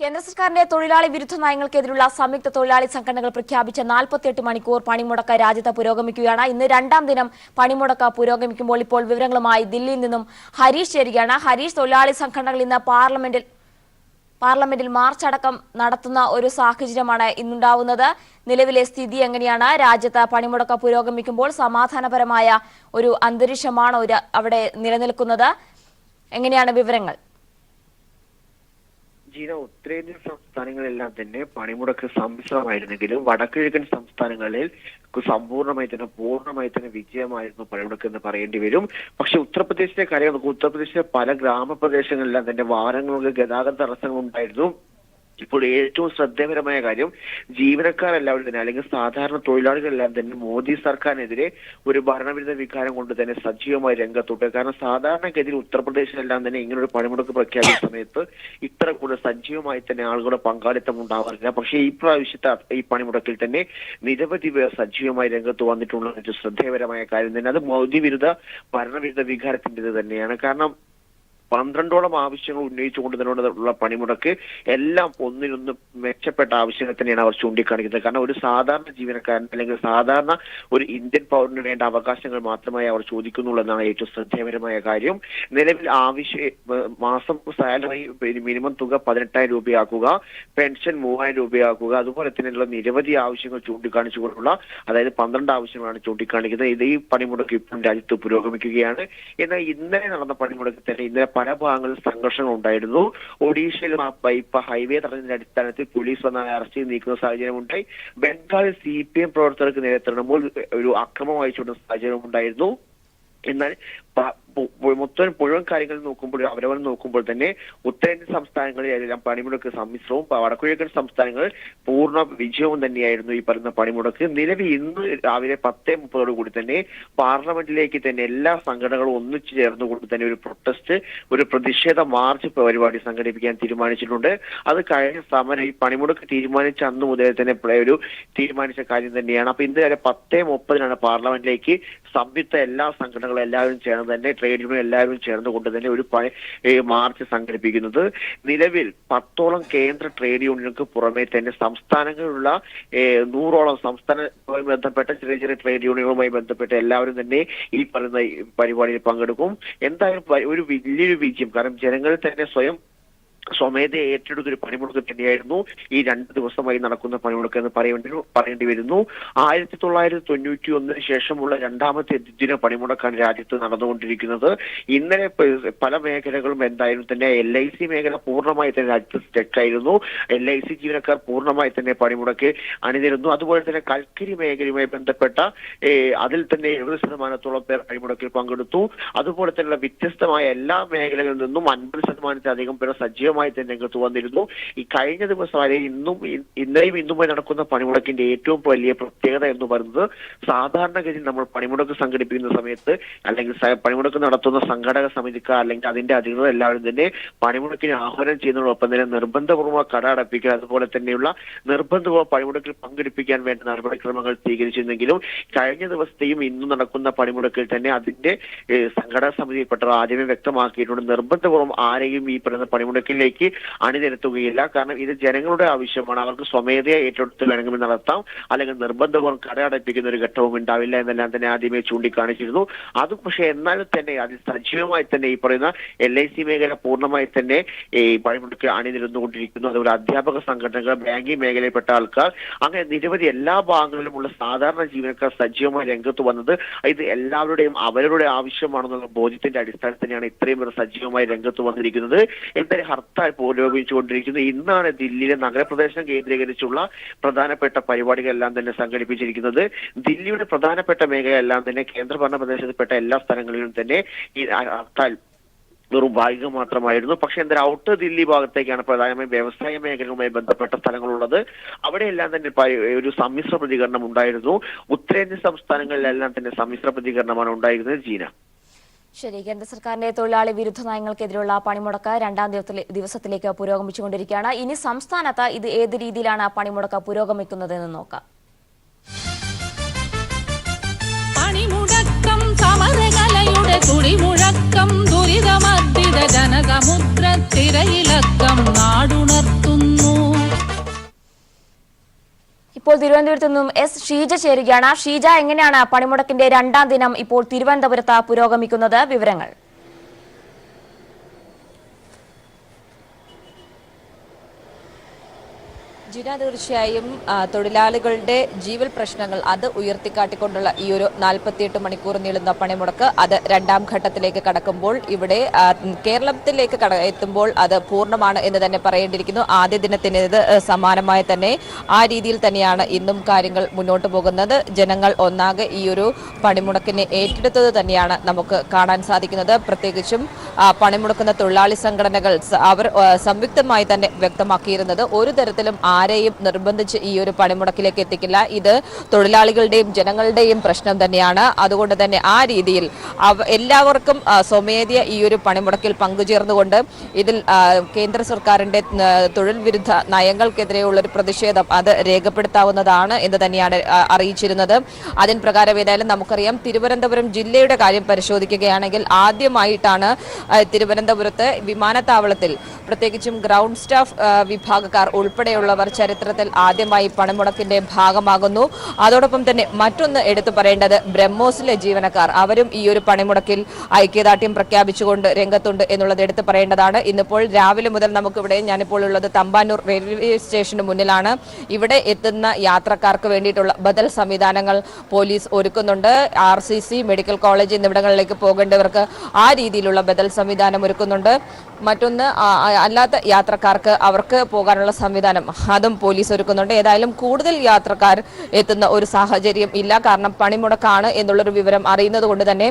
കേന്ദ്ര സർക്കാരിന്റെ തൊഴിലാളി വിരുദ്ധ നയങ്ങൾക്കെതിരെയുള്ള സംയുക്ത തൊഴിലാളി സംഘടനകൾ പ്രഖ്യാപിച്ച 48 മണിക്കൂർ പണിമുടക്ക് രാജ്യത്ത് പുരോഗമിക്കുകയാണ്. ഇന്ന് രണ്ടാം ദിനം പണിമുടക്ക് പുരോഗമിക്കുമ്പോൾ ഇപ്പോൾ വിവരങ്ങളുമായി ദില്ലിയിൽ നിന്നും ഹരീഷ് ചേരുകയാണ്. ഹരീഷ്, തൊഴിലാളി സംഘടനകൾ ഇന്ന് പാർലമെന്റിൽ മാർച്ച് അടക്കം നടത്തുന്ന ഒരു സാഹചര്യമാണ് ഇന്നുണ്ടാവുന്നത്. നിലവിലെ സ്ഥിതി എങ്ങനെയാണ്? രാജ്യത്ത് പണിമുടക്ക് പുരോഗമിക്കുമ്പോൾ സമാധാനപരമായ ഒരു അന്തരീക്ഷമാണോ അവിടെ നിലനിൽക്കുന്നത്? എങ്ങനെയാണ് വിവരങ്ങൾ? ജീന, ഉത്തരേന്ത്യൻ സംസ്ഥാനങ്ങളെല്ലാം തന്നെ പണിമുടക്ക് സമ്മിശ്രമായിരുന്നെങ്കിലും വടക്കുകിഴക്കൻ സംസ്ഥാനങ്ങളിൽ പൂർണ്ണമായി തന്നെ വിജയമായിരുന്നു പണിമുടക്ക് എന്ന് പറയേണ്ടി വരും. പക്ഷെ ഉത്തർപ്രദേശിലെ കാര്യം നോക്കും. ഉത്തർപ്രദേശിലെ പല ഗ്രാമപ്രദേശങ്ങളിലെല്ലാം തന്നെ വാഹനങ്ങൾക്ക് ഗതാഗത തടസ്സങ്ങൾ ഉണ്ടായിരുന്നു. ഇപ്പോൾ ഏറ്റവും ശ്രദ്ധേയപരമായ കാര്യം, ജീവനക്കാരെല്ലാവരും തന്നെ അല്ലെങ്കിൽ സാധാരണ തൊഴിലാളികളെല്ലാം തന്നെ മോദി സർക്കാരിനെതിരെ ഒരു ഭരണവിരുദ്ധ വികാരം കൊണ്ട് തന്നെ സജീവമായി രംഗത്തോട്ട്. കാരണം സാധാരണഗതിയിൽ ഉത്തർപ്രദേശിലെല്ലാം തന്നെ ഇങ്ങനൊരു പണിമുടക്ക് പ്രഖ്യാപിച്ച സമയത്ത് ഇത്ര കൂടുതൽ സജീവമായി തന്നെ ആളുകളുടെ പങ്കാളിത്തം ഉണ്ടാവാറില്ല. പക്ഷേ ഈ പ്രാവശ്യത്തെ ഈ പണിമുടക്കിൽ തന്നെ നിരവധി പേർ സജീവമായി രംഗത്ത് വന്നിട്ടുള്ള ഒരു ശ്രദ്ധേയപരമായ കാര്യം തന്നെ അത് മോദി വിരുദ്ധ ഭരണവിരുദ്ധ വികാരത്തിൻ്റെത് തന്നെയാണ്. കാരണം 12ഓളം ആവശ്യങ്ങൾ ഉന്നയിച്ചുകൊണ്ട് തന്നെയുള്ള പണിമുടക്ക് എല്ലാം ഒന്നിനൊന്ന് മെച്ചപ്പെട്ട ആവശ്യങ്ങൾ തന്നെയാണ് അവർ ചൂണ്ടിക്കാണിക്കുന്നത്. കാരണം ഒരു സാധാരണ ജീവനക്കാരൻ അല്ലെങ്കിൽ സാധാരണ ഒരു ഇന്ത്യൻ പൗരന് വേണ്ട അവകാശങ്ങൾ മാത്രമായി അവർ ചോദിക്കുന്നുള്ളൂ എന്നാണ് ഏറ്റവും ശ്രദ്ധേയപരമായ കാര്യം. നിലവിൽ മാസം സാലറി മിനിമം തുക 18,000 രൂപയാക്കുക, പെൻഷൻ 3,000 രൂപയാക്കുക, അതുപോലെ തന്നെയുള്ള നിരവധി ആവശ്യങ്ങൾ ചൂണ്ടിക്കാണിച്ചുകൊണ്ടുള്ള, അതായത് 12 ആവശ്യങ്ങളാണ് ചൂണ്ടിക്കാണിക്കുന്നത്. ഇത് ഈ പണിമുടക്ക് ഇപ്പം രാജ്യത്ത് പുരോഗമിക്കുകയാണ്. എന്നാൽ ഇന്നലെ നടന്ന പണിമുടക്ക് തന്നെ ഇന്നലെ പല ഭാഗങ്ങളിൽ സംഘർഷങ്ങൾ ഉണ്ടായിരുന്നു. ഒഡീഷയിൽ ഇപ്പൊ ഹൈവേ തടഞ്ഞതിന്റെ അടിസ്ഥാനത്തിൽ പോലീസ് വന്ന് അറസ്റ്റ് ചെയ്ത് നീക്കുന്ന സാഹചര്യമുണ്ടായി. ബംഗാളിൽ CPM പ്രവർത്തകർക്ക് നേരെ തൃണമൂൽ ഒരു അക്രമം അയച്ചുകൊണ്ട സാഹചര്യം ഉണ്ടായിരുന്നു. എന്നാൽ മുഴുവൻ കാര്യങ്ങൾ നോക്കുമ്പോൾ അവരവർ നോക്കുമ്പോൾ തന്നെ ഉത്തരേന്ത്യൻ സംസ്ഥാനങ്ങളിലെല്ലാം പണിമുടക്ക് സമ്മിശ്രവും വടക്കുകിഴക്കൻ സംസ്ഥാനങ്ങളിൽ പൂർണ്ണ വിജയവും തന്നെയായിരുന്നു ഈ പറയുന്ന പണിമുടക്ക്. നിലവിൽ ഇന്ന് രാവിലെ 10:30 കൂടി തന്നെ പാർലമെന്റിലേക്ക് തന്നെ എല്ലാ സംഘടനകളും ഒന്നിച്ചു ചേർന്നുകൊണ്ട് തന്നെ ഒരു പ്രതിഷേധ മാർച്ച് പരിപാടി സംഘടിപ്പിക്കാൻ തീരുമാനിച്ചിട്ടുണ്ട്. അത് കഴിഞ്ഞ സമരം ഈ പണിമുടക്ക് തീരുമാനിച്ച അന്ന് മുതൽ തന്നെ തീരുമാനിച്ച കാര്യം തന്നെയാണ്. അപ്പൊ ഇന്ന് വരെ 10:30 പാർലമെന്റിലേക്ക് സംയുക്ത എല്ലാ സംഘടനകളും എല്ലാവരും ചേർന്ന് തന്നെ ട്രേഡ് യൂണിയൻ എല്ലാവരും ചേർന്നുകൊണ്ട് തന്നെ ഒരു മാർച്ച് സംഘടിപ്പിക്കുന്നത്. നിലവിൽ 10ഓളം കേന്ദ്ര ട്രേഡ് യൂണിയനുകൾക്ക് പുറമെ തന്നെ സംസ്ഥാനങ്ങളിലുള്ള 100ഓളം സംസ്ഥാനവുമായി ബന്ധപ്പെട്ട ചെറിയ ചെറിയ ട്രേഡ് യൂണിയനുകളുമായി ബന്ധപ്പെട്ട എല്ലാവരും തന്നെ ഈ പറയുന്ന പരിപാടിയിൽ പങ്കെടുക്കും. എന്തായാലും ഒരു വലിയൊരു വിജയം. കാരണം ജനങ്ങൾ തന്നെ സ്വമേധയെ ഏറ്റെടുത്തൊരു പണിമുടക്ക് തന്നെയായിരുന്നു ഈ 2 ദിവസമായി നടക്കുന്ന പണിമുടക്ക് എന്ന് പറയേണ്ടി വരുന്നു. 1991 ശേഷമുള്ള രണ്ടാമത്തെ ദിന പണിമുടക്കാണ് രാജ്യത്ത് നടന്നുകൊണ്ടിരിക്കുന്നത്. ഇന്നലെ പല മേഖലകളും എന്തായാലും തന്നെ LIC മേഖല പൂർണ്ണമായി തന്നെ രാജ്യത്ത് സ്റ്റക്കായിരുന്നു. LIC ജീവനക്കാർ പൂർണ്ണമായി തന്നെ പണിമുടക്ക് അണിനിരുന്നു. അതുപോലെ തന്നെ കൽക്കരി മേഖലയുമായി ബന്ധപ്പെട്ട അതിൽ തന്നെ 70% പേർ പണിമുടക്കിൽ പങ്കെടുത്തു. അതുപോലെ തന്നെ വ്യത്യസ്തമായ എല്ലാ മേഖലകളിൽ നിന്നും 50%-അധികം പേർ സജീവമായി തന്നെ രംഗത്ത് വന്നിരുന്നു. ഈ കഴിഞ്ഞ ദിവസം വരെ ഇന്നലെയും ഇന്നുമായി നടക്കുന്ന പണിമുടക്കിന്റെ ഏറ്റവും വലിയ പ്രത്യേകത എന്ന് പറയുന്നത്, സാധാരണഗതിയിൽ നമ്മൾ പണിമുടക്ക് സംഘടിപ്പിക്കുന്ന സമയത്ത് അല്ലെങ്കിൽ പണിമുടക്ക് നടത്തുന്ന സംഘടക സമിതിക്കാർ അല്ലെങ്കിൽ അതിന്റെ അധികൃതർ എല്ലാവരും തന്നെ പണിമുടക്കിന് ആഹ്വാനം ചെയ്യുന്നതോടൊപ്പം തന്നെ നിർബന്ധപൂർവ്വം കട അടപ്പിക്കുക, അതുപോലെ തന്നെയുള്ള നിർബന്ധപൂർവ്വം പണിമുടക്കിൽ പങ്കെടുപ്പിക്കാൻ വേണ്ട നടപടിക്രമങ്ങൾ സ്വീകരിച്ചിരുന്നെങ്കിലും കഴിഞ്ഞ ദിവസത്തെയും ഇന്നും നടക്കുന്ന പണിമുടക്കിൽ തന്നെ അതിന്റെ സംഘടക സമിതിയിൽപ്പെട്ടവർ ആദ്യമേ വ്യക്തമാക്കിയിട്ടുണ്ട്, നിർബന്ധപൂർവ്വം ആരെയും ഈ പറയുന്ന പണിമുടക്കിലേക്ക് അണിനിരത്തുകയില്ല. കാരണം ഇത് ജനങ്ങളുടെ ആവശ്യമാണ്. അവർക്ക് സ്വമേധയാ ഏറ്റെടുത്ത് വേണമെങ്കിൽ നടത്താം, അല്ലെങ്കിൽ നിർബന്ധപൂർവ്വം കട അടപ്പിക്കുന്ന ഒരു ഘട്ടവും ഉണ്ടാവില്ല എന്നെല്ലാം തന്നെ ആദ്യമേ ചൂണ്ടിക്കാണിച്ചിരുന്നു. അത് പക്ഷെ എന്നാലും തന്നെ അതിൽ സജീവമായി തന്നെ ഈ പറയുന്ന LIC മേഖല പൂർണ്ണമായി തന്നെ ഈ പണിമുടക്ക് അണിനിരന്നുകൊണ്ടിരിക്കുന്നു. അതുപോലെ അധ്യാപക സംഘടനകൾ, ബാങ്കിങ് മേഖലയിൽപ്പെട്ട ആൾക്കാർ, അങ്ങനെ നിരവധി എല്ലാ ഭാഗങ്ങളിലുമുള്ള സാധാരണ ജീവനക്കാർ സജീവമായി രംഗത്ത് വന്നത് ഇത് എല്ലാവരുടെയും അവരുടെ ആവശ്യമാണെന്നുള്ള ബോധ്യത്തിന്റെ അടിസ്ഥാനത്തിൽ തന്നെയാണ് ഇത്രയും പേർ സജീവമായി രംഗത്ത് വന്നിരിക്കുന്നത്. എന്തായാലും ഹർത്താൽ പുരോഗമിച്ചുകൊണ്ടിരിക്കുന്നു. ഇന്നാണ് ദില്ലിയിലെ നഗരപ്രദേശം കേന്ദ്രീകരിച്ചുള്ള പ്രധാനപ്പെട്ട പരിപാടികളെല്ലാം തന്നെ സംഘടിപ്പിച്ചിരിക്കുന്നത്. ദില്ലിയുടെ പ്രധാനപ്പെട്ട മേഖലയെല്ലാം തന്നെ കേന്ദ്രഭരണ പ്രദേശത്തിൽപ്പെട്ട എല്ലാ സ്ഥലങ്ങളിലും തന്നെ ഈ ഹർത്താൽ വെറും ഭാഗികം മാത്രമായിരുന്നു. പക്ഷെ എന്തായാലും ഔട്ടർ ദില്ലി ഭാഗത്തേക്കാണ് പ്രധാനമായും വ്യവസായ മേഖലയുമായി ബന്ധപ്പെട്ട സ്ഥലങ്ങളുള്ളത്. അവിടെയെല്ലാം തന്നെ ഒരു സമ്മിശ്ര പ്രതികരണം ഉണ്ടായിരുന്നു. ഉത്തരേന്ത്യൻ സംസ്ഥാനങ്ങളിലെല്ലാം തന്നെ സമ്മിശ്ര പ്രതികരണമാണ് ഉണ്ടായിരുന്നത്. ജീന, ശരി. കേന്ദ്ര സർക്കാരിന്റെ തൊഴിലാളി വിരുദ്ധ നയങ്ങൾക്കെതിരെയുള്ള പണിമുടക്ക് രണ്ടാം ദിവസത്തിലേക്ക് പുരോഗമിച്ചുകൊണ്ടിരിക്കുകയാണ്. ഇനി സംസ്ഥാനത്ത് ഇത് ഏത് രീതിയിലാണ് പണിമുടക്ക് പുരോഗമിക്കുന്നതെന്ന് നോക്കാം. പണിമുടക്കം സമരകലയുടെ തുടിമുഴക്കം, ദുരിതമർദ്ദിത ജനസമുദ്ര തിരയിലക്കം നാടുണർത്തുന്നു. ഇപ്പോൾ തിരുവനന്തപുരത്ത് നിന്നും ഷീജ ചേരുകയാണ്. ഷീജ, എങ്ങനെയാണ് പണിമുടക്കിന്റെ രണ്ടാം ദിനം ഇപ്പോൾ തിരുവനന്തപുരത്ത് പുരോഗമിക്കുന്നത്? വിവരങ്ങൾ. ജിന, തീർച്ചയായും തൊഴിലാളികളുടെ ജീവൽ പ്രശ്നങ്ങൾ അത് ഉയർത്തിക്കാട്ടിക്കൊണ്ടുള്ള ഈ ഒരു 48 മണിക്കൂർ നീളുന്ന പണിമുടക്ക് അത് രണ്ടാം ഘട്ടത്തിലേക്ക് കടക്കുമ്പോൾ ഇവിടെ കേരളത്തിലേക്ക് എത്തുമ്പോൾ അത് പൂർണ്ണമാണ് എന്ന് തന്നെ പറയേണ്ടിയിരിക്കുന്നു. ആദ്യ ദിനത്തിനേത് സമാനമായി തന്നെ ആ രീതിയിൽ തന്നെയാണ് ഇന്നും കാര്യങ്ങൾ മുന്നോട്ട് പോകുന്നത്. ജനങ്ങൾ ഒന്നാകെ ഈ ഒരു പണിമുടക്കിനെ ഏറ്റെടുത്തത് തന്നെയാണ് നമുക്ക് കാണാൻ സാധിക്കുന്നത്. പ്രത്യേകിച്ചും പണിമുടക്കുന്ന തൊഴിലാളി സംഘടനകൾ അവർ സംയുക്തമായി തന്നെ വ്യക്തമാക്കിയിരുന്നത് ഒരു തരത്തിലും ആരെയും നിർബന്ധിച്ച് ഈ ഒരു പണിമുടക്കിലേക്ക് എത്തിക്കില്ല. ഇത് തൊഴിലാളികളുടെയും ജനങ്ങളുടെയും പ്രശ്നം തന്നെയാണ്. അതുകൊണ്ട് തന്നെ ആ രീതിയിൽ എല്ലാവർക്കും സ്വമേധയ ഈ ഒരു പണിമുടക്കിൽ പങ്കുചേർന്നുകൊണ്ട് ഇതിൽ കേന്ദ്ര സർക്കാരിന്റെ തൊഴിൽ വിരുദ്ധ നയങ്ങൾക്കെതിരെയുള്ള ഒരു പ്രതിഷേധം അത് രേഖപ്പെടുത്താവുന്നതാണ് എന്ന് തന്നെയാണ് അറിയിച്ചിരുന്നത്. അതിൻ പ്രകാരം ഏതായാലും നമുക്കറിയാം, തിരുവനന്തപുരം ജില്ലയുടെ കാര്യം പരിശോധിക്കുകയാണെങ്കിൽ ആദ്യമായിട്ടാണ് തിരുവനന്തപുരത്ത് വിമാനത്താവളത്തിൽ പ്രത്യേകിച്ചും ഗ്രൗണ്ട് സ്റ്റാഫ് വിഭാഗക്കാർ ഉൾപ്പെടെയുള്ളവർ ചരിത്രത്തിൽ ആദ്യമായി പണിമുടക്കിന്റെ ഭാഗമാകുന്നു. അതോടൊപ്പം തന്നെ മറ്റൊന്ന് എടുത്തു പറയേണ്ടത് ബ്രഹ്മോസിലെ ജീവനക്കാർ അവരും ഈ ഒരു പണിമുടക്കിൽ ഐക്യദാർഢ്യം പ്രഖ്യാപിച്ചുകൊണ്ട് രംഗത്തുണ്ട് എന്നുള്ളത് എടുത്തു പറയേണ്ടതാണ്. ഇന്നിപ്പോൾ രാവിലെ മുതൽ നമുക്കിവിടെ, ഞാനിപ്പോൾ ഉള്ളത് തമ്പാനൂർ റെയിൽവേ സ്റ്റേഷന് മുന്നിലാണ്. ഇവിടെ എത്തുന്ന യാത്രക്കാർക്ക് വേണ്ടിയിട്ടുള്ള ബദൽ സംവിധാനങ്ങൾ പോലീസ് ഒരുക്കുന്നുണ്ട്. RCC മെഡിക്കൽ കോളേജ് എന്നിവിടങ്ങളിലേക്ക് പോകേണ്ടവർക്ക് ആ രീതിയിലുള്ള ബദൽ സംവിധാനം ഒരുക്കുന്നുണ്ട്. മറ്റൊന്ന് അല്ലാത്ത യാത്രക്കാർക്ക് അവർക്ക് പോകാനുള്ള സംവിധാനം അതും പോലീസ് ഒരുക്കുന്നുണ്ട്. ഏതായാലും കൂടുതൽ യാത്രക്കാർ എത്തുന്ന ഒരു സാഹചര്യം ഇല്ല. കാരണം പണിമുടക്കാണ് എന്നുള്ളൊരു വിവരം അറിയുന്നത് കൊണ്ട് തന്നെ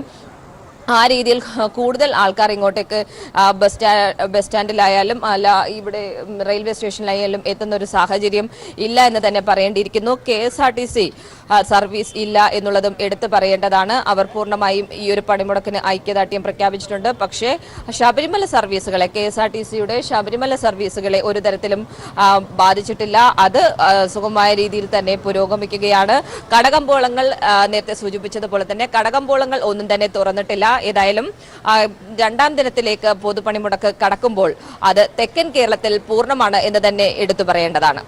ആ രീതിയിൽ കൂടുതൽ ആൾക്കാർ ഇങ്ങോട്ടേക്ക് ബസ് സ്റ്റാൻഡിലായാലും അല്ല ഇവിടെ റെയിൽവേ സ്റ്റേഷനിലായാലും എത്തുന്ന ഒരു സാഹചര്യം ഇല്ല എന്ന് തന്നെ പറയേണ്ടിയിരിക്കുന്നു. KSRTC സർവീസ് ഇല്ല എന്നുള്ളതും എടുത്തു പറയേണ്ടതാണ്. അവർ പൂർണ്ണമായും ഈ ഒരു പണിമുടക്കിന് ഐക്യദാർഢ്യം പ്രഖ്യാപിച്ചിട്ടുണ്ട്. പക്ഷേ ശബരിമല സർവീസുകളെ, KSRTCയുടെ ശബരിമല സർവീസുകളെ ഒരു തരത്തിലും ബാധിച്ചിട്ടില്ല. അത് സുഗമമായ രീതിയിൽ തന്നെ പുരോഗമിക്കുകയാണ്. കടകമ്പോളങ്ങൾ നേരത്തെ സൂചിപ്പിച്ചതുപോലെ തന്നെ കടകമ്പോളങ്ങൾ ഒന്നും തന്നെ തുറന്നിട്ടില്ല. ഏതായാലും രണ്ടാം ദിനത്തിലേക്ക് പൊതുപണിമുടക്ക് കടക്കുമ്പോൾ അത് തെക്കൻ കേരളത്തിൽ പൂർണ്ണമാണ് എന്ന് തന്നെ എടുത്തു പറയേണ്ടതാണ്.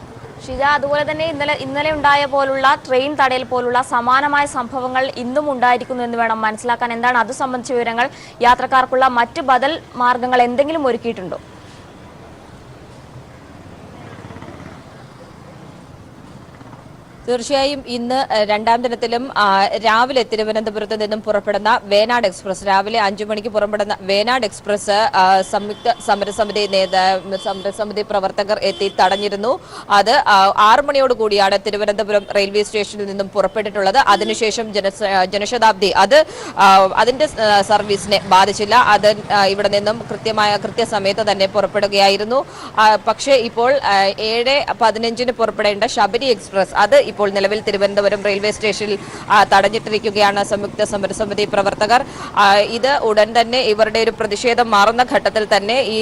ഷിജ, അതുപോലെ തന്നെ ഇന്നലെ ഉണ്ടായ പോലുള്ള ട്രെയിൻ തടയൽ പോലുള്ള സമാനമായ സംഭവങ്ങൾ ഇന്നും ഉണ്ടായിരിക്കുന്നു എന്ന് വേണം മനസ്സിലാക്കാൻ. എന്താണ് അത് സംബന്ധിച്ച വിവരങ്ങൾ? യാത്രക്കാർക്കുള്ള മറ്റ് ബദൽ മാർഗങ്ങൾ എന്തെങ്കിലും ഒരുക്കിയിട്ടുണ്ടോ? തീർച്ചയായും ഇന്ന് രണ്ടാം ദിനത്തിലും രാവിലെ തിരുവനന്തപുരത്ത് നിന്നും പുറപ്പെടുന്ന വേനാട് എക്സ്പ്രസ്, രാവിലെ 5 മണിക്ക് പുറപ്പെടുന്ന വേനാട് എക്സ്പ്രസ് സംയുക്ത സമരസമിതി പ്രവർത്തകർ എത്തി തടഞ്ഞിരുന്നു. അത് 6 മണിയോടുകൂടിയാണ് തിരുവനന്തപുരം റെയിൽവേ സ്റ്റേഷനിൽ നിന്നും പുറപ്പെട്ടിട്ടുള്ളത്. അതിനുശേഷം ജനശതാബ്ദി അതിന്റെ സർവീസിനെ ബാധിച്ചില്ല. അത് ഇവിടെ നിന്നും കൃത്യസമയത്ത് തന്നെ പുറപ്പെടുകയായിരുന്നു. പക്ഷേ ഇപ്പോൾ 7:15 പുറപ്പെടേണ്ട ശബരി എക്സ്പ്രസ് അത് ഇപ്പോൾ നിലവിൽ തിരുവനന്തപുരം റെയിൽവേ സ്റ്റേഷനിൽ തടഞ്ഞിട്ടിരിക്കുകയാണ് സംയുക്ത സമരസമിതി പ്രവർത്തകർ. ഇത് ഉടൻ തന്നെ ഇവരുടെ ഒരു പ്രതിഷേധം മാറുന്ന ഘട്ടത്തിൽ തന്നെ ഈ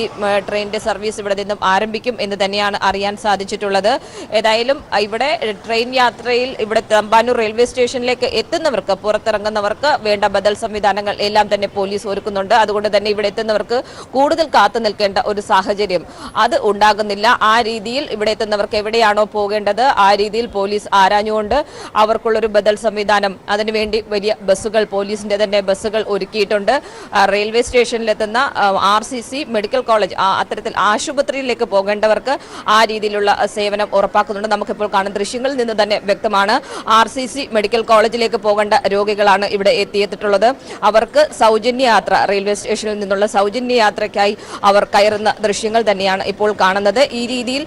ട്രെയിനിന്റെ സർവീസ് ഇവിടെ നിന്നും ആരംഭിക്കും എന്ന് തന്നെയാണ് അറിയാൻ സാധിച്ചിട്ടുള്ളത്. ഏതായാലും ഇവിടെ ട്രെയിൻ യാത്രയിൽ ഇവിടെ തമ്പാനൂർ റെയിൽവേ സ്റ്റേഷനിലേക്ക് എത്തുന്നവർക്ക്, പുറത്തിറങ്ങുന്നവർക്ക് വേണ്ട ബദൽ സംവിധാനങ്ങൾ എല്ലാം തന്നെ പോലീസ് ഒരുക്കുന്നുണ്ട്. അതുകൊണ്ട് തന്നെ ഇവിടെ എത്തുന്നവർക്ക് കൂടുതൽ കാത്തു നിൽക്കേണ്ട ഒരു സാഹചര്യം അത് ഉണ്ടാകുന്നില്ല. ആ രീതിയിൽ ഇവിടെ എത്തുന്നവർക്ക് എവിടെയാണോ പോകേണ്ടത് ആ രീതിയിൽ പോലീസ് ആരാഞ്ഞുകൊണ്ട് അവർക്കുള്ളൊരു ബദൽ സംവിധാനം, അതിനുവേണ്ടി വലിയ ബസ്സുകൾ, പോലീസിന്റെ തന്നെ ബസ്സുകൾ ഒരുക്കിയിട്ടുണ്ട്. റെയിൽവേ സ്റ്റേഷനിലെത്തുന്ന RCC മെഡിക്കൽ കോളേജ്, അത്തരത്തിൽ ആശുപത്രിയിലേക്ക് പോകേണ്ടവർക്ക് ആ രീതിയിലുള്ള സേവനം ഉറപ്പാക്കുന്നുണ്ട്. നമുക്കിപ്പോൾ കാണുന്ന ദൃശ്യങ്ങളിൽ നിന്ന് തന്നെ വ്യക്തമാണ്. RCC മെഡിക്കൽ കോളേജിലേക്ക് പോകേണ്ട രോഗികളാണ് ഇവിടെ എത്തിയിട്ടുള്ളത്. അവർക്ക് സൗജന്യ യാത്ര, റെയിൽവേ സ്റ്റേഷനിൽ നിന്നുള്ള സൗജന്യ യാത്രയ്ക്കായി അവർ കയറുന്ന ദൃശ്യങ്ങൾ തന്നെയാണ് ഇപ്പോൾ കാണുന്നത്. ഈ രീതിയിൽ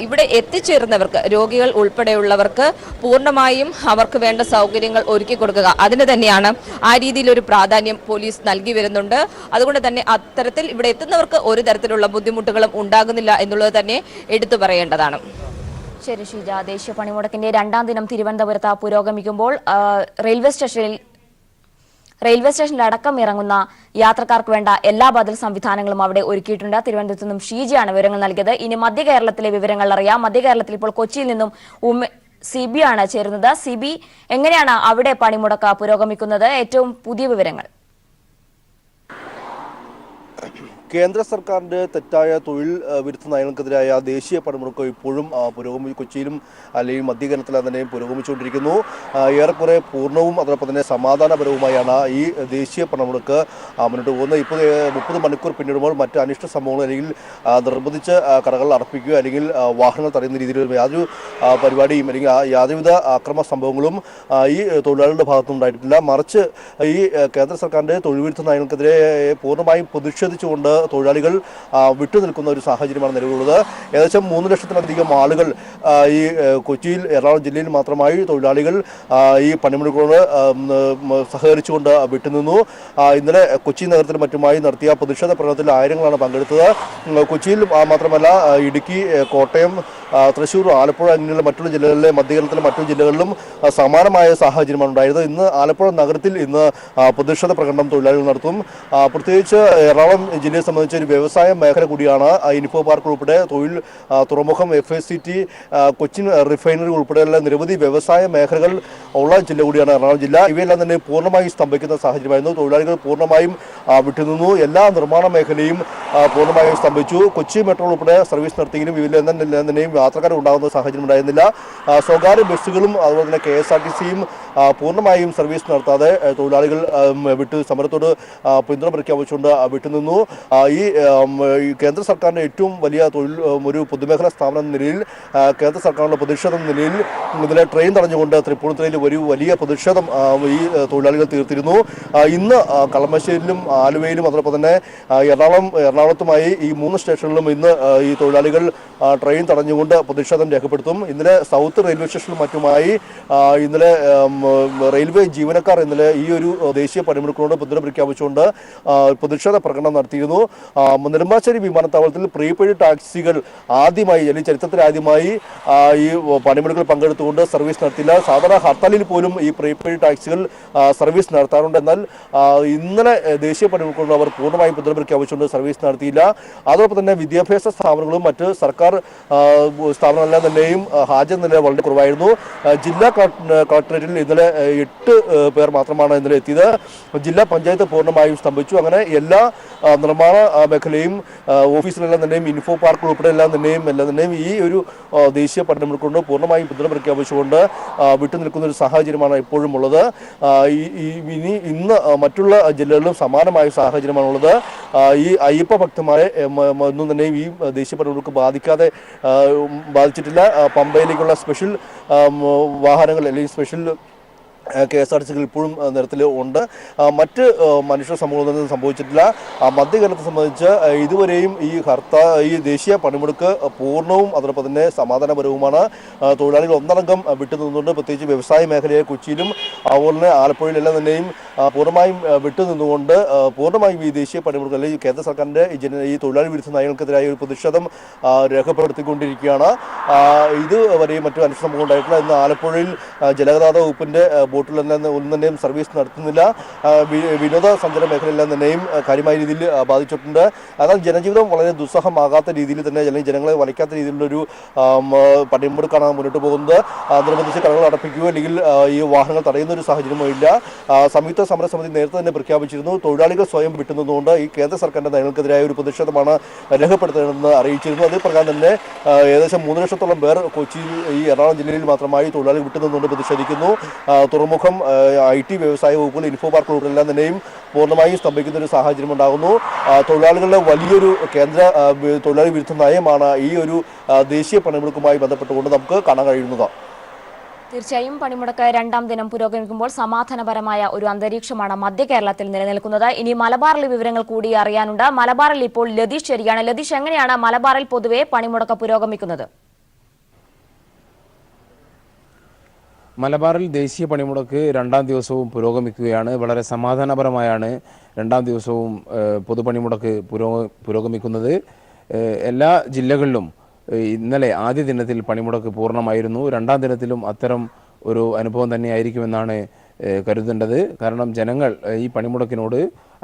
ഇവിടെ എത്തിച്ചേരുന്നവർക്ക്, രോഗികൾ ഉൾപ്പെടെയുള്ളവർക്ക് പൂർണ്ണമായും അവർക്ക് വേണ്ട സൗകര്യങ്ങൾ ഒരുക്കി കൊടുക്കുക, അതിന് തന്നെയാണ് ആ രീതിയിൽ ഒരു പ്രാധാന്യം പോലീസ് നൽകി വരുന്നുണ്ട്. അതുകൊണ്ട് തന്നെ അത്തരത്തിൽ ഇവിടെ എത്തുന്നവർക്ക് ഒരു തരത്തിലുള്ള ബുദ്ധിമുട്ടുകളും ഉണ്ടാകുന്നില്ല എന്നുള്ളത് തന്നെ എടുത്തു പറയേണ്ടതാണ്. ശരി ഷീജ, ദേശീയ പണിമുടക്കിന്റെ രണ്ടാം ദിനം തിരുവനന്തപുരത്ത് പുരോഗമിക്കുമ്പോൾ റെയിൽവേ സ്റ്റേഷനിൽ അടക്കം ഇറങ്ങുന്ന യാത്രക്കാർക്ക് വേണ്ട എല്ലാ ബദൽ സംവിധാനങ്ങളും അവിടെ ഒരുക്കിയിട്ടുണ്ട്. തിരുവനന്തപുരത്ത് നിന്നും ഷീജയാണ് വിവരങ്ങൾ നൽകിയത്. ഇനി മധ്യ കേരളത്തിലെ വിവരങ്ങൾ അറിയാം. മധ്യ കേരളത്തിൽ ഇപ്പോൾ കൊച്ചിയിൽ നിന്നും സിബി ആണ് ചേരുന്നത്. സിബി, എങ്ങനെയാണ് അവിടെ പണിമുടക്ക് പുരോഗമിക്കുന്നത്? ഏറ്റവും പുതിയ വിവരങ്ങൾ. കേന്ദ്ര സർക്കാരിൻ്റെ തെറ്റായ തൊഴിൽ വിരുദ്ധ നയങ്ങൾക്കെതിരായ ദേശീയ പണിമുടക്ക് ഇപ്പോഴും കൊച്ചിയിലും അല്ലെങ്കിൽ മധ്യകേരളത്തിൽ തന്നെയും പുരോഗമിച്ചുകൊണ്ടിരിക്കുന്നു. ഏറെക്കുറെ പൂർണ്ണവും അതോടൊപ്പം തന്നെ സമാധാനപരവുമായാണ് ഈ ദേശീയ പണിമുടക്ക് മുന്നോട്ട് പോകുന്നത്. ഇപ്പോൾ 30 മണിക്കൂർ പിന്നിടുമ്പോൾ മറ്റ് അനിഷ്ട സംഭവങ്ങൾ അല്ലെങ്കിൽ നിർബന്ധിച്ച് കടകൾ അടപ്പിക്കുക അല്ലെങ്കിൽ വാഹനങ്ങൾ തടയുന്ന രീതിയിലുള്ള യാതൊരു പരിപാടിയും അല്ലെങ്കിൽ യാതൊരുവിധ അക്രമ സംഭവങ്ങളും ഈ തൊഴിലാളികളുടെ ഭാഗത്തുനിന്ന് ഉണ്ടായിട്ടില്ല. മറിച്ച് ഈ കേന്ദ്ര സർക്കാരിൻ്റെ തൊഴിൽ വിരുദ്ധ നയങ്ങൾക്കെതിരെ പൂർണ്ണമായും പ്രതിഷേധിച്ചുകൊണ്ട് തൊഴിലാളികൾ വിട്ടുനിൽക്കുന്ന ഒരു സാഹചര്യമാണ് നിലവിലുള്ളത്. ഏകദേശം 3 ലക്ഷത്തിലധികം ആളുകൾ ഈ കൊച്ചിയിൽ എറണാകുളം ജില്ലയിൽ മാത്രമായി തൊഴിലാളികൾ ഈ പണിമുടക്കിനോട് സഹകരിച്ചുകൊണ്ട് വിട്ടുനിന്നു. ഇന്നലെ കൊച്ചി നഗരത്തിലും മറ്റുമായി നടത്തിയ പ്രതിഷേധ പ്രകടനത്തിൽ ആയിരങ്ങളാണ് പങ്കെടുത്തത്. കൊച്ചിയിൽ മാത്രമല്ല ഇടുക്കി, കോട്ടയം, തൃശ്ശൂർ, ആലപ്പുഴ എന്നിങ്ങനെയുള്ള മറ്റുള്ള ജില്ലകളിലെ മധ്യകേരളത്തിലെ മറ്റു ജില്ലകളിലും സമാനമായ സാഹചര്യമാണ് ഉണ്ടായത്. ഇന്ന് ആലപ്പുഴ നഗരത്തിൽ ഇന്ന് പ്രതിഷേധ പ്രകടനം തൊഴിലാളികൾ നടത്തും. പ്രത്യേകിച്ച് എറണാകുളം ജില്ലയെ സംബന്ധിച്ച് ഒരു വ്യവസായ മേഖല കൂടിയാണ് ഇൻഫോ പാർക്ക് ഉൾപ്പെടെ തൊഴിൽ തുറമുഖം, FACT, കൊച്ചിൻ റിഫൈനറി ഉൾപ്പെടെയുള്ള നിരവധി വ്യവസായ മേഖലകൾ ഉള്ള ജില്ല കൂടിയാണ് എറണാകുളം ജില്ല. ഇവയെല്ലാം തന്നെ പൂർണ്ണമായും സ്തംഭിക്കുന്ന സാഹചര്യമായിരുന്നു. തൊഴിലാളികൾ പൂർണ്ണമായും വിട്ടുനിന്നു. എല്ലാ നിർമ്മാണ മേഖലയും പൂർണ്ണമായും സ്തംഭിച്ചു. കൊച്ചി മെട്രോ ഉൾപ്പെടെ സർവീസ് നടത്തിയെങ്കിലും ഇവയിലെല്ലാം തന്നെയും യാത്രക്കാർ ഉണ്ടാകുന്ന സാഹചര്യം ഉണ്ടായിരുന്നില്ല. സ്വകാര്യ ബസ്സുകളും അതുപോലെ തന്നെ KSRTCയും പൂർണ്ണമായും സർവീസ് നടത്താതെ തൊഴിലാളികൾ സമരത്തോട് പിന്തുണ പ്രഖ്യാപിച്ചുകൊണ്ട് വിട്ടുനിന്നു. ഈ കേന്ദ്ര സർക്കാരിൻ്റെ ഏറ്റവും വലിയ ഒരു പൊതുമേഖലാ സ്ഥാപനം എന്ന നിലയിൽ കേന്ദ്ര സർക്കാരിൻ്റെ പ്രതിഷേധം എന്ന നിലയിൽ ഇന്നലെ ട്രെയിൻ തടഞ്ഞുകൊണ്ട് തൃപ്പൂണിത്തുറയിൽ ഒരു വലിയ പ്രതിഷേധം ഈ തൊഴിലാളികൾ തീർത്തിരുന്നു. ഇന്ന് കളമശ്ശേരിയിലും ആലുവയിലും അതോടൊപ്പം തന്നെ എറണാകുളത്തുമായി ഈ 3 സ്റ്റേഷനിലും ഇന്ന് ഈ തൊഴിലാളികൾ ട്രെയിൻ തടഞ്ഞുകൊണ്ട് പ്രതിഷേധം രേഖപ്പെടുത്തും. ഇന്നലെ സൗത്ത് റെയിൽവേ സ്റ്റേഷനിലും മറ്റുമായി ഇന്നലെ റെയിൽവേ ജീവനക്കാർ ഇന്നലെ ഈ ഒരു ദേശീയ പണിമുടക്കിനോട് പിന്തുണ പ്രഖ്യാപിച്ചുകൊണ്ട് പ്രതിഷേധ പ്രകടനം നടത്തിയിരുന്നു. നെടുമ്പാശ്ശേരി വിമാനത്താവളത്തിൽ പ്രീപെയ്ഡ് ടാക്സികൾ ആദ്യമായി അല്ലെങ്കിൽ ചരിത്രത്തിൽ ആദ്യമായി ഈ പണിമുടക്കിൽ പങ്കെടുത്തുകൊണ്ട് സർവീസ് നടത്തില്ല. സാധാരണ ഹർത്താലിൽ പോലും ഈ പ്രീപെയ്ഡ് ടാക്സികൾ സർവീസ് നടത്താറുണ്ട്. എന്നാൽ ഇന്നലെ ദേശീയ പണിമുടക്കിനോട് അവർ പൂർണ്ണമായും പിന്തുണ പ്രഖ്യാപിച്ചുകൊണ്ട് സർവീസ് നടത്തിയില്ല. അതോടൊപ്പം തന്നെ വിദ്യാഭ്യാസ സ്ഥാപനങ്ങളും മറ്റ് സർക്കാർ സ്ഥാപനങ്ങളെല്ലാം തന്നെയും ഹാജർ നില വളരെ കുറവായിരുന്നു. ജില്ലാ കളക്ടറേറ്റിൽ ഇന്നലെ 8 പേർ മാത്രമാണ് ഇന്നലെ എത്തിയത്. ജില്ലാ പഞ്ചായത്ത് പൂർണ്ണമായും സ്തംഭിച്ചു. അങ്ങനെ എല്ലാ നിർമ്മാണ മേഖലയും ഓഫീസിലെല്ലാം തന്നെയും ഇൻഫോ പാർക്ക് ഉൾപ്പെടെ എല്ലാം തന്നെയും ഈ ഒരു ദേശീയ പണിമുടക്കൊണ്ട് പൂർണ്ണമായും പിന്തുണ പ്രഖ്യാപിച്ചുകൊണ്ട് വിട്ടുനിൽക്കുന്ന ഒരു സാഹചര്യമാണ് ഇപ്പോഴും ഉള്ളത്. ഇന്ന് മറ്റുള്ള ജില്ലകളിലും സമാനമായ സാഹചര്യമാണുള്ളത്. ഈ അയ്യപ്പ ഭക്തന്മാരെ ഒന്നും തന്നെയും ഈ ദേശീയ പണിമുടക്ക് ബാധിച്ചിട്ടില്ല. പമ്പയിലേക്കുള്ള സ്പെഷ്യൽ വാഹനങ്ങൾ അല്ലെങ്കിൽ സ്പെഷ്യൽ KSRTCകൾ ഇപ്പോഴും നിരത്തിൽ ഉണ്ട്. മറ്റ് മനുഷ്യ സംഭവങ്ങളൊന്നും സംഭവിച്ചിട്ടില്ല. മധ്യകേരളത്തെ സംബന്ധിച്ച് ഇതുവരെയും ഈ ദേശീയ പണിമുടക്ക് പൂർണ്ണവും അതോടൊപ്പം തന്നെ സമാധാനപരവുമാണ്. തൊഴിലാളികൾ ഒന്നടങ്കം വിട്ടുനിന്നുകൊണ്ട് പ്രത്യേകിച്ച് വ്യവസായ മേഖലയെ കൊച്ചിയിലും അതുപോലെ തന്നെ ആലപ്പുഴയിലെല്ലാം തന്നെയും പൂർണ്ണമായും വിട്ടുനിന്നുകൊണ്ട് പൂർണ്ണമായും ഈ ദേശീയ പണിമുടക്ക് അല്ലെങ്കിൽ കേന്ദ്ര സർക്കാരിൻ്റെ ഈ തൊഴിലാളി വിരുദ്ധ നയങ്ങൾക്കെതിരായ ഒരു പ്രതിഷേധം രേഖപ്പെടുത്തിക്കൊണ്ടിരിക്കുകയാണ്. ഇതുവരെയും മറ്റു അനിഷ്ട സംഭവം ഉണ്ടായിട്ടില്ല. ഇന്ന് ആലപ്പുഴയിൽ ജലഗതാഗത വകുപ്പിൻ്റെ ബോട്ടുകളെല്ലാം ഒന്നും തന്നെയും സർവീസ് നടത്തുന്നില്ല. വിനോദസഞ്ചാര മേഖലയെല്ലാം തന്നെയും കാര്യമായ രീതിയിൽ ബാധിച്ചിട്ടുണ്ട്. എന്നാൽ ജനജീവിതം വളരെ ദുസ്സഹമാകാത്ത രീതിയിൽ തന്നെ അല്ലെങ്കിൽ ജനങ്ങളെ വലയ്ക്കാത്ത രീതിയിലുള്ളൊരു പണിമുടക്കാണ് മുന്നോട്ട് പോകുന്നത്. നിർബന്ധിച്ച് കടകൾ അടപ്പിക്കുകയോ അല്ലെങ്കിൽ ഈ വാഹനങ്ങൾ തടയുന്ന ഒരു സാഹചര്യമോ ഇല്ല. സംയുക്ത സമരസമിതി നേരത്തെ തന്നെ പ്രഖ്യാപിച്ചിരുന്നു. തൊഴിലാളികൾ സ്വയം വിട്ടുനിന്നുകൊണ്ട് ഈ കേന്ദ്ര സർക്കാരിൻ്റെ നയങ്ങൾക്കെതിരായ ഒരു പ്രതിഷേധമാണ് രേഖപ്പെടുത്തണമെന്ന് അറിയിച്ചിരുന്നു. അതേ പ്രകാരം തന്നെ ഏകദേശം 3 ലക്ഷത്തോളം പേർ കൊച്ചിയിൽ ഈ എറണാകുളം ജില്ലയിൽ മാത്രമായി തൊഴിലാളികൾ വിട്ടുനിന്നുകൊണ്ട് പ്രതിഷേധിക്കുന്നു. തുറമുഖം, IT വ്യവസായ വകുപ്പുകൾ, ഇൻഫോ പാർക്ക് ഉൾപ്പെടെല്ലാം തന്നെയും പൂർണ്ണമായും സ്തംഭിക്കുന്ന ഒരു സാഹചര്യം ഉണ്ടാകുന്നു. തൊഴിലാളികളുടെ വലിയൊരു കേന്ദ്ര തൊഴിലാളി വിരുദ്ധ നയമാണ് ഈ ഒരു ദേശീയ പണിമുടക്കുമായി ബന്ധപ്പെട്ടുകൊണ്ട് നമുക്ക് കാണാൻ കഴിയുന്നത്. തീർച്ചയായും പണിമുടക്ക് 2ാം ദിനം പുരോഗമിക്കുമ്പോൾ സമാധാനപരമായ ഒരു അന്തരീക്ഷമാണ് മധ്യ കേരളത്തിൽ നിലനിൽക്കുന്നത്. ഇനി മലബാറിലെ വിവരങ്ങൾ കൂടി അറിയാനുണ്ട്. മലബാറിൽ ഇപ്പോൾ ലതീഷ് ശരിയാണ്. ലതീഷ്, എങ്ങനെയാണ് മലബാറിൽ പൊതുവെ പണിമുടക്ക് പുരോഗമിക്കുന്നത്? മലബാറിൽ ദേശീയ പണിമുടക്ക് 2ാം ദിവസവും പുരോഗമിക്കുകയാണ്. വളരെ സമാധാനപരമായാണ് 2ാം ദിവസവും പൊതുപണിമുടക്ക് പുരോഗമിക്കുന്നത്. എല്ലാ ജില്ലകളിലും ഇന്നലെ ആദ്യ ദിനത്തിൽ പണിമുടക്ക് പൂർണ്ണമായിരുന്നു. 2ാം ദിനത്തിലും അത്തരം ഒരു അനുഭവം തന്നെയായിരിക്കുമെന്നാണ് കരുതേണ്ടത്. കാരണം ജനങ്ങൾ ഈ പണിമുടക്കിനോട്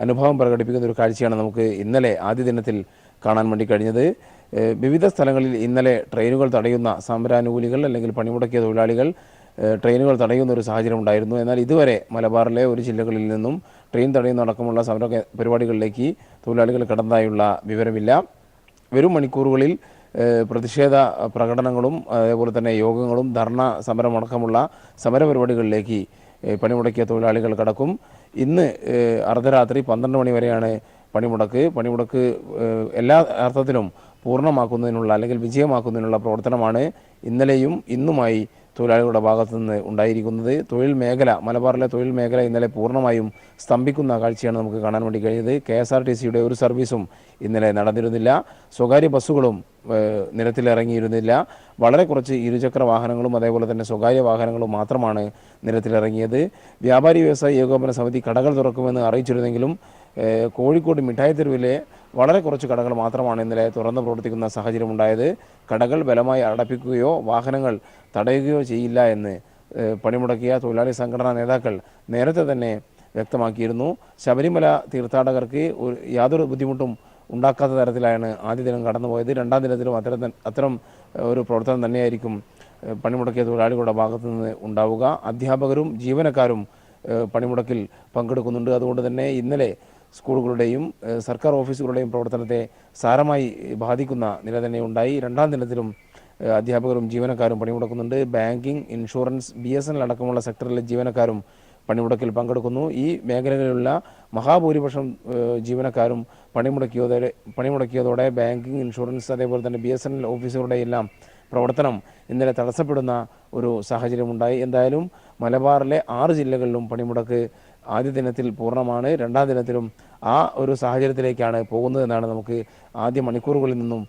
അനുഭവം പ്രകടിപ്പിക്കുന്ന ഒരു കാഴ്ചയാണ് നമുക്ക് ഇന്നലെ ആദ്യ ദിനത്തിൽ കാണാൻ വേണ്ടി കഴിഞ്ഞത്. വിവിധ സ്ഥലങ്ങളിൽ ഇന്നലെ ട്രെയിനുകൾ തടയുന്ന സമരാനുകൂലികൾ അല്ലെങ്കിൽ പണിമുടക്കിയ തൊഴിലാളികൾ ട്രെയിനുകൾ തടയുന്ന ഒരു സാഹചര്യം ഉണ്ടായിരുന്നു. എന്നാൽ ഇതുവരെ മലബാറിലെ ഒരു ജില്ലകളിൽ നിന്നും ട്രെയിൻ തടയുന്ന അടക്കമുള്ള സമര പരിപാടികളിലേക്ക് തൊഴിലാളികൾ കടന്നതായുള്ള വിവരമില്ല. വരും മണിക്കൂറുകളിൽ പ്രതിഷേധ പ്രകടനങ്ങളും അതേപോലെ തന്നെ യോഗങ്ങളും ധർണ സമരമടക്കമുള്ള സമരപരിപാടികളിലേക്ക് പണിമുടക്കിയ തൊഴിലാളികൾ കടക്കും. ഇന്ന് അർദ്ധരാത്രി 12 മണി വരെയാണ് പണിമുടക്ക് എല്ലാ അർത്ഥത്തിലും പൂർണ്ണമാക്കുന്നതിനുള്ള അല്ലെങ്കിൽ വിജയമാക്കുന്നതിനുള്ള പ്രവർത്തനമാണ് ഇന്നലെയും ഇന്നുമായി തൊഴിലാളികളുടെ ഭാഗത്തു നിന്ന് ഉണ്ടായിരിക്കുന്നത്. തൊഴിൽ മേഖല, മലബാറിലെ തൊഴിൽ മേഖല ഇന്നലെ പൂർണ്ണമായും സ്തംഭിക്കുന്ന കാഴ്ചയാണ് നമുക്ക് കാണാൻ വേണ്ടി കഴിയുന്നത്. KSRTCയുടെ ഒരു സർവീസും ഇന്നലെ നടന്നിരുന്നില്ല. സ്വകാര്യ ബസ്സുകളും നിരത്തിലിറങ്ങിയിരുന്നില്ല. വളരെ കുറച്ച് ഇരുചക്ര വാഹനങ്ങളും അതേപോലെ തന്നെ സ്വകാര്യ വാഹനങ്ങളും മാത്രമാണ് നിരത്തിലിറങ്ങിയത്. വ്യാപാരി വ്യവസായി ഏകോപന സമിതി കടകൾ തുറക്കുമെന്ന് അറിയിച്ചിരുന്നെങ്കിലും കോഴിക്കോട് മിഠായി തെരുവിലെ വളരെ കുറച്ച് കടകൾ മാത്രമാണ് ഇന്നലെ തുറന്ന് പ്രവർത്തിക്കുന്ന സാഹചര്യമുണ്ടായത്. കടകൾ ബലമായി അടപ്പിക്കുകയോ വാഹനങ്ങൾ തടയുകയോ ചെയ്യില്ല എന്ന് പണിമുടക്കിയ തൊഴിലാളി സംഘടനാ നേതാക്കൾ നേരത്തെ തന്നെ വ്യക്തമാക്കിയിരുന്നു. ശബരിമല തീർത്ഥാടകർക്ക് യാതൊരു ബുദ്ധിമുട്ടും ഉണ്ടാക്കാത്ത തരത്തിലാണ് ആദ്യ ദിനം കടന്നുപോയത്. രണ്ടാം ദിനത്തിലും അത്തരം ഒരു പ്രവർത്തനം തന്നെയായിരിക്കും പണിമുടക്കിയ തൊഴിലാളികളുടെ ഭാഗത്തു നിന്ന് ഉണ്ടാവുക. അധ്യാപകരും ജീവനക്കാരും പണിമുടക്കിൽ പങ്കെടുക്കുന്നുണ്ട്. അതുകൊണ്ട് തന്നെ ഇന്നലെ സ്കൂളുകളുടെയും സർക്കാർ ഓഫീസുകളുടെയും പ്രവർത്തനത്തെ സാരമായി ബാധിക്കുന്ന നില തന്നെ ഉണ്ടായി. രണ്ടാം ദിനത്തിലും അധ്യാപകരും ജീവനക്കാരും പണിമുടക്കുന്നുണ്ട്. ബാങ്കിംഗ്, ഇൻഷുറൻസ്, BSNL അടക്കമുള്ള സെക്ടറിലെ ജീവനക്കാരും പണിമുടക്കിൽ പങ്കെടുക്കുന്നു. ഈ മേഖലകളിലുള്ള മഹാഭൂരിപക്ഷം ജീവനക്കാരും പണിമുടക്കിയതോടെ ബാങ്കിംഗ്, ഇൻഷുറൻസ് അതേപോലെ തന്നെ BSNL ഓഫീസുകളുടെ എല്ലാം പ്രവർത്തനം ഇന്നലെ തടസ്സപ്പെടുന്ന ഒരു സാഹചര്യമുണ്ടായി. എന്തായാലും മലബാറിലെ 6 ജില്ലകളിലും പണിമുടക്ക് ആദ്യ ദിനത്തിൽ പൂർണ്ണമാണ്. രണ്ടാം ദിനത്തിലും ആ ഒരു സാഹചര്യത്തിലേക്കാണ് പോകുന്നതെന്നാണ് നമുക്ക് ആദ്യ മണിക്കൂറുകളിൽ നിന്നും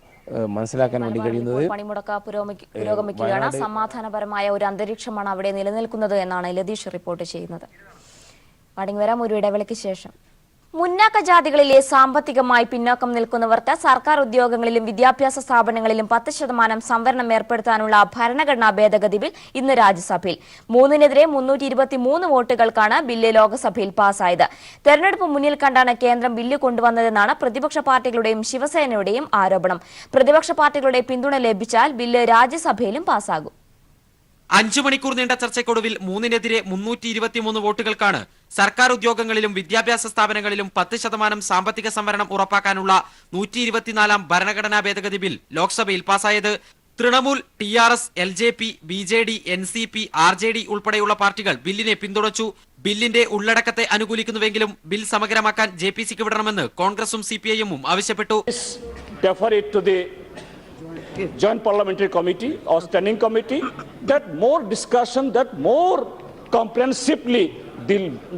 മനസ്സിലാക്കാൻ വേണ്ടി കഴിയുന്നത്. പണിമുടക്ക് പുരോഗമിക്കുകയാണ്. സമാധാനപരമായ ഒരു അന്തരീക്ഷമാണ് അവിടെ നിലനിൽക്കുന്നത് എന്നാണ് ലതീഷ് റിപ്പോർട്ട് ചെയ്യുന്നത്. മടങ്ങിവരാം ഒരു ഇടവേളയ്ക്ക് ശേഷം. മുന്നാക്ക ജാതികളിലെ സാമ്പത്തികമായി പിന്നോക്കം നിൽക്കുന്നവർക്ക് സർക്കാർ ഉദ്യോഗങ്ങളിലും വിദ്യാഭ്യാസ സ്ഥാപനങ്ങളിലും 10% സംവരണം ഏർപ്പെടുത്താനുള്ള ഭരണഘടനാ ഭേദഗതി ബിൽ ഇന്ന് രാജ്യസഭയിൽ 3-നെതിരെ 323 വോട്ടുകൾക്കാണ് ബില്ല് ലോക്സഭയിൽ പാസായത്. തെരഞ്ഞെടുപ്പ് മുന്നിൽ കണ്ടാണ് കേന്ദ്രം ബില്ല് കൊണ്ടുവന്നതെന്നാണ് പ്രതിപക്ഷ പാർട്ടികളുടെയും ശിവസേനയുടെയും ആരോപണം. പ്രതിപക്ഷ പാർട്ടികളുടെ പിന്തുണ ലഭിച്ചാൽ ബില്ല് രാജ്യസഭയിലും പാസാകും. 5 മണിക്കൂർ നീണ്ട ചർച്ചയ്ക്കൊടുവിൽ 3-നെതിരെ 323 വോട്ടുകൾക്കാണ് സർക്കാർ ഉദ്യോഗങ്ങളിലും വിദ്യാഭ്യാസ സ്ഥാപനങ്ങളിലും 10% സാമ്പത്തിക സംവരണം ഉറപ്പാക്കാനുള്ള 124ാം ഭരണഘടനാ ഭേദഗതി ബിൽ ലോക്സഭയിൽ പാസായത്. Trinamool, TRS, LJP, BJD, NCP, RJD ഉൾപ്പെടെയുള്ള പാർട്ടികൾ ബില്ലിനെ പിന്തുണച്ചു. ബില്ലിന്റെ ഉള്ളടക്കത്തെ അനുകൂലിക്കുന്നുവെങ്കിലും ബിൽ സമഗ്രമാക്കാൻ JPCക്ക് വിടണമെന്ന് കോൺഗ്രസും CPIM-ഉം ആവശ്യപ്പെട്ടു. Joint Parliamentary Committee or Standing Committee, that more discussion, that more comprehensively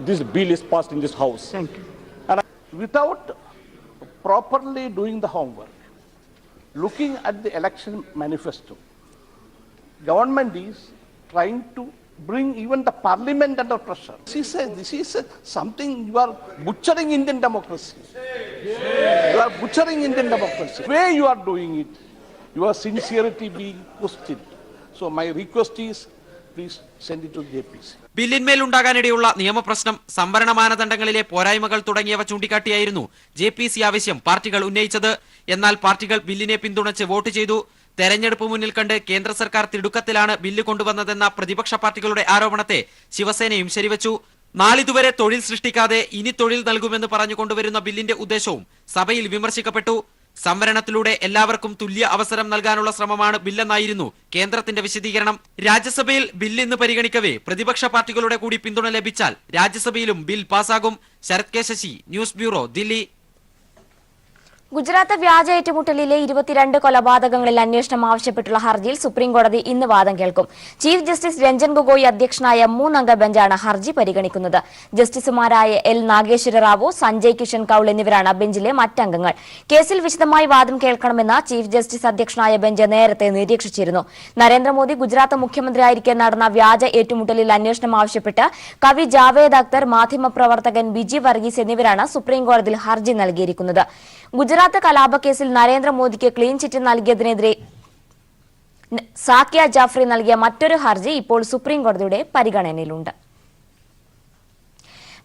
this bill is passed in this House. Thank you. And without properly doing the homework, looking at the election manifesto, government is trying to bring even the parliament under pressure. This is something you are butchering Indian democracy. You are butchering Indian democracy. The way you are doing it, your sincerity being questioned. So my request is, please send it to JPC. ബില്ലിന്മേൽ ഉണ്ടാകാനിടയുള്ള നിയമപ്രശ്നം, സംവരണ മാനദണ്ഡങ്ങളിലെ പോരായ്മകൾ തുടങ്ങിയവ ചൂണ്ടിക്കാട്ടിയായിരുന്നു JPC ആവശ്യം പാർട്ടികൾ ഉന്നയിച്ചത്. എന്നാൽ പാർട്ടികൾ ബില്ലിനെ പിന്തുണച്ച് വോട്ട് ചെയ്തു. തെരഞ്ഞെടുപ്പ് മുന്നിൽ കണ്ട് കേന്ദ്ര സർക്കാർ തിടുക്കത്തിലാണ് ബില്ല് കൊണ്ടുവന്നതെന്ന പ്രതിപക്ഷ പാർട്ടികളുടെ ആരോപണത്തെ ശിവസേനയും ശരിവച്ചു. നാളിതുവരെ തൊഴിൽ സൃഷ്ടിക്കാതെ ഇനി തൊഴിൽ നൽകുമെന്ന് പറഞ്ഞുകൊണ്ടുവരുന്ന ബില്ലിന്റെ ഉദ്ദേശവും സഭയിൽ വിമർശിക്കപ്പെട്ടു. സംവരണത്തിലൂടെ എല്ലാവർക്കും തുല്യ അവസരം നൽകാനുള്ള ശ്രമമാണ് ബില്ലെന്നായിരുന്നു കേന്ദ്രത്തിന്റെ വിശദീകരണം. രാജ്യസഭയിൽ ബിൽ ഇന്ന് പരിഗണിക്കവേ പ്രതിപക്ഷ പാർട്ടികളുടെ കൂടി പിന്തുണ ലഭിച്ചാൽ രാജ്യസഭയിലും ബിൽ പാസാകും. Sarath K Sasi, news bureau, Delhi. Gujarat വ്യാജ ഏറ്റുമുട്ടലിലെ 22 കൊലപാതകങ്ങളിൽ അന്വേഷണം ആവശ്യപ്പെട്ടുള്ള ഹർജിയിൽ സുപ്രീംകോടതി ഇന്ന് വാദം കേൾക്കും. ചീഫ് ജസ്റ്റിസ് രഞ്ജൻ ഗൊഗോയ് അധ്യക്ഷനായ 3-അംഗ ബെഞ്ചാണ് ഹർജി പരിഗണിക്കുന്നത്. ജസ്റ്റിസുമാരായ L. നാഗേശ്വര റാവു, സഞ്ജയ് കിഷൻ കൌൾ എന്നിവരാണ് ബെഞ്ചിലെ മറ്റംഗങ്ങൾ. കേസിൽ വിശദമായി വാദം കേൾക്കണമെന്ന് ചീഫ് ജസ്റ്റിസ് അധ്യക്ഷനായ ബെഞ്ച് നേരത്തെ നിരീക്ഷിച്ചിരുന്നു. നരേന്ദ്രമോദി ഗുജറാത്ത് മുഖ്യമന്ത്രിയായിരിക്കെ നടന്ന വ്യാജ ഏറ്റുമുട്ടലിൽ അന്വേഷണം ആവശ്യപ്പെട്ട് കവി ജാവേദ് അക്തർ, മാധ്യമപ്രവർത്തകൻ ബിജി വർഗീസ് എന്നിവരാണ് സുപ്രീംകോടതിയിൽ ഹർജി നൽകിയിരിക്കുന്നത്. ഗുജറാത്ത് കലാപക്കേസിൽ നരേന്ദ്രമോദിക്ക് ക്ലീൻ ചിറ്റ് നൽകിയതിനെതിരെ സാക്കിയ ജാഫ്രി നൽകിയ മറ്റൊരു ഹർജി ഇപ്പോൾ സുപ്രീംകോടതിയുടെ പരിഗണനയിലുണ്ട്.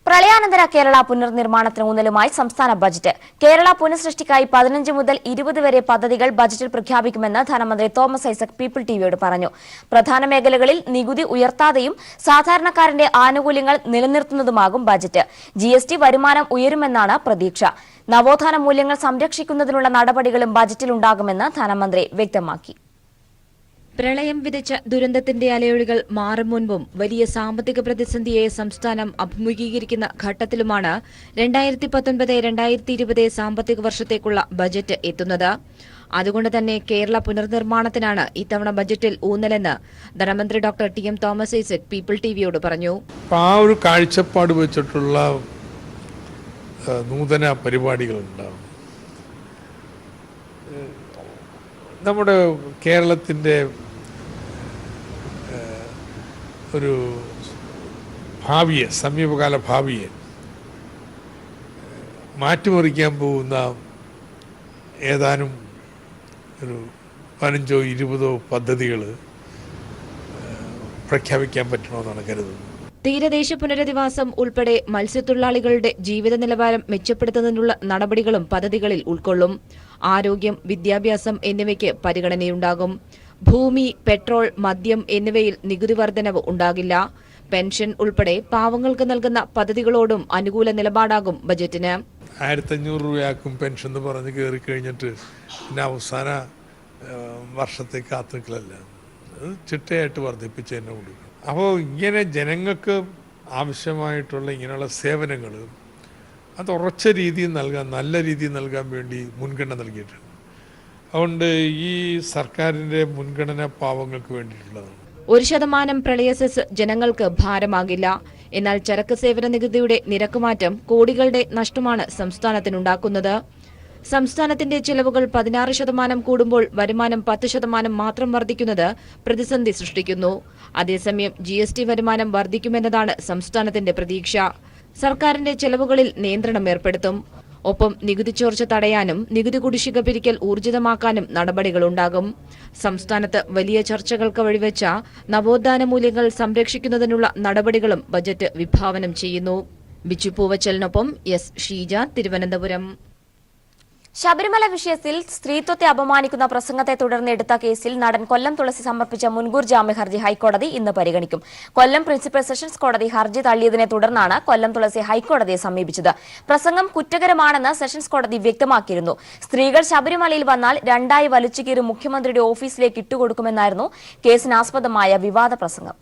പ്രളയാനന്തര കേരള പുനർനിർമ്മാണത്തിന് ഊന്നലുമായി സംസ്ഥാന ബജറ്റ്. കേരള പുനഃസൃഷ്ടിക്കായി 15 മുതൽ 20 വരെ പദ്ധതികൾ ബജറ്റിൽ പ്രഖ്യാപിക്കുമെന്ന് ധനമന്ത്രി തോമസ് ഐസക് പീപ്പിൾ ടിവിയോട് പറഞ്ഞു. പ്രധാന മേഖലകളിൽ നികുതി ഉയർത്താതെയും സാധാരണക്കാരന്റെ ആനുകൂല്യങ്ങൾ നിലനിർത്തുന്നതുമാകും ബജറ്റ്. GST വരുമാനം ഉയരുമെന്നാണ് പ്രതീക്ഷ. നവോത്ഥാന മൂല്യങ്ങൾ സംരക്ഷിക്കുന്നതിനുള്ള നടപടികളും ബജറ്റിലുണ്ടാകുമെന്ന് ധനമന്ത്രി വ്യക്തമാക്കി. പ്രളയം വിതച്ച ദുരന്തത്തിന്റെ അലയൊലികൾ മാറും മുൻപും വലിയ സാമ്പത്തിക പ്രതിസന്ധിയെ സംസ്ഥാനം അഭിമുഖീകരിക്കുന്ന ഘട്ടത്തിലുമാണ് 2019-2020 സാമ്പത്തിക വർഷത്തേക്കുള്ള ബജറ്റ് എത്തുന്നത്. അതുകൊണ്ട് തന്നെ കേരള പുനർനിർമ്മാണത്തിനാണ് ഇത്തവണ ബജറ്റിൽ ഊന്നലെന്ന് ധനമന്ത്രി doctor T M. Thomas Isaac People ടിവിയോട് പറഞ്ഞു. ആ ഒരു കാഴ്ചപ്പാട് വെച്ചിട്ടുള്ള നൂതന പരിപാടികളുണ്ടാവും. നമ്മുടെ കേരളത്തിൻ്റെ ഒരു ഭാവിയെ, സമീപകാല ഭാവിയെ മാറ്റിമറിക്കാൻ പോകുന്ന ഏതാനും ഒരു 15-20 പദ്ധതികൾ പ്രഖ്യാപിക്കാൻ പറ്റണമെന്നാണ് കരുതുന്നത്. തീരദേശ പുനരധിവാസം ഉൾപ്പെടെ മത്സ്യത്തൊഴിലാളികളുടെ ജീവിത നിലവാരം മെച്ചപ്പെടുത്തുന്നതിനുള്ള നടപടികളും പദ്ധതികളിൽ ഉൾക്കൊള്ളും. ആരോഗ്യം, വിദ്യാഭ്യാസം എന്നിവയ്ക്ക് പരിഗണനയുണ്ടാകും. ഭൂമി, പെട്രോൾ, മദ്യം എന്നിവയിൽ നികുതി വർധനവ് ഉണ്ടാകില്ല. പെൻഷൻ ഉൾപ്പെടെ പാവങ്ങൾക്ക് നൽകുന്ന പദ്ധതികളോടും അനുകൂല നിലപാടാകും ബജറ്റിന്. 1500 രൂപയാക്കും പെൻഷൻ എന്ന് പറഞ്ഞ് കയറി കഴിഞ്ഞിട്ട് പിന്നെ അവസാന വർഷത്തേക്ക് കാത്തുനിൽക്കലല്ല, അത് ചിട്ടയായിട്ട് വർദ്ധിപ്പിച്ച് തന്നെ കൊടുക്കും. അപ്പോൾ ഇങ്ങനെ ജനങ്ങൾക്ക് ആവശ്യമായിട്ടുള്ള ഇങ്ങനെയുള്ള സേവനങ്ങൾ അത് ഉറച്ച രീതിയിൽ നൽകാൻ, നല്ല രീതിയിൽ നൽകാൻ വേണ്ടി മുൻഗണന നൽകിയിട്ടുണ്ട്. അതുകൊണ്ട് ഈ സർക്കാരിൻ്റെ മുൻഗണന പാവങ്ങൾക്ക് വേണ്ടിയിട്ടുള്ളതാണ്. 1% പ്രളയ സെസ് ജനങ്ങൾക്ക് ഭാരമാകില്ല. എന്നാൽ ചരക്ക് സേവന നികുതിയുടെ നിരക്കുമാറ്റം കോടികളുടെ നഷ്ടമാണ് സംസ്ഥാനത്തിനുണ്ടാക്കുന്നത്. സംസ്ഥാനത്തിന്റെ ചെലവുകൾ 16% കൂടുമ്പോൾ വരുമാനം 10% മാത്രം വർദ്ധിക്കുന്നത് പ്രതിസന്ധി സൃഷ്ടിക്കുന്നു. അതേസമയം GST വരുമാനം വർദ്ധിക്കുമെന്നതാണ് സംസ്ഥാനത്തിന്റെ പ്രതീക്ഷ. സർക്കാരിന്റെ ചെലവുകളിൽ നിയന്ത്രണം ഏർപ്പെടുത്തും. ഒപ്പം നികുതി ചോർച്ച തടയാനും നികുതി കുടിശ്ശിക പിരിക്കൽ ഊർജിതമാക്കാനും നടപടികളുണ്ടാകും. സംസ്ഥാനത്ത് വലിയ ചർച്ചകൾക്ക് വഴിവെച്ച നവോത്ഥാന മൂല്യങ്ങൾ സംരക്ഷിക്കുന്നതിനുള്ള നടപടികളും ബജറ്റ് വിഭാവനം ചെയ്യുന്നു. ബിച്ചു പൂവച്ചലിനൊപ്പം എസ് ഷീജ, തിരുവനന്തപുരം. ശബരിമല വിഷയത്തിൽ സ്ത്രീത്വത്തെ അപമാനിക്കുന്ന പ്രസംഗത്തെ തുടർന്ന് എടുത്ത കേസിൽ നടൻ കൊല്ലം തുളസി സമർപ്പിച്ച മുൻകൂർ ജാമ്യ ഹർജി ഹൈക്കോടതി ഇന്ന് പരിഗണിക്കും. കൊല്ലം പ്രിൻസിപ്പൽ സെഷൻസ് കോടതി ഹർജി തള്ളിയതിനെ തുടർന്നാണ് കൊല്ലം തുളസി ഹൈക്കോടതിയെ സമീപിച്ചത്. പ്രസംഗം കുറ്റകരമാണെന്ന് സെഷൻസ് കോടതി വ്യക്തമാക്കിയിരുന്നു. സ്ത്രീകൾ ശബരിമലയിൽ വന്നാൽ രണ്ടായി വലിച്ചുകീറി മുഖ്യമന്ത്രിയുടെ ഓഫീസിലേക്ക് ഇട്ടുകൊടുക്കുമെന്നായിരുന്നു കേസിനാസ്പദമായ വിവാദ പ്രസംഗം.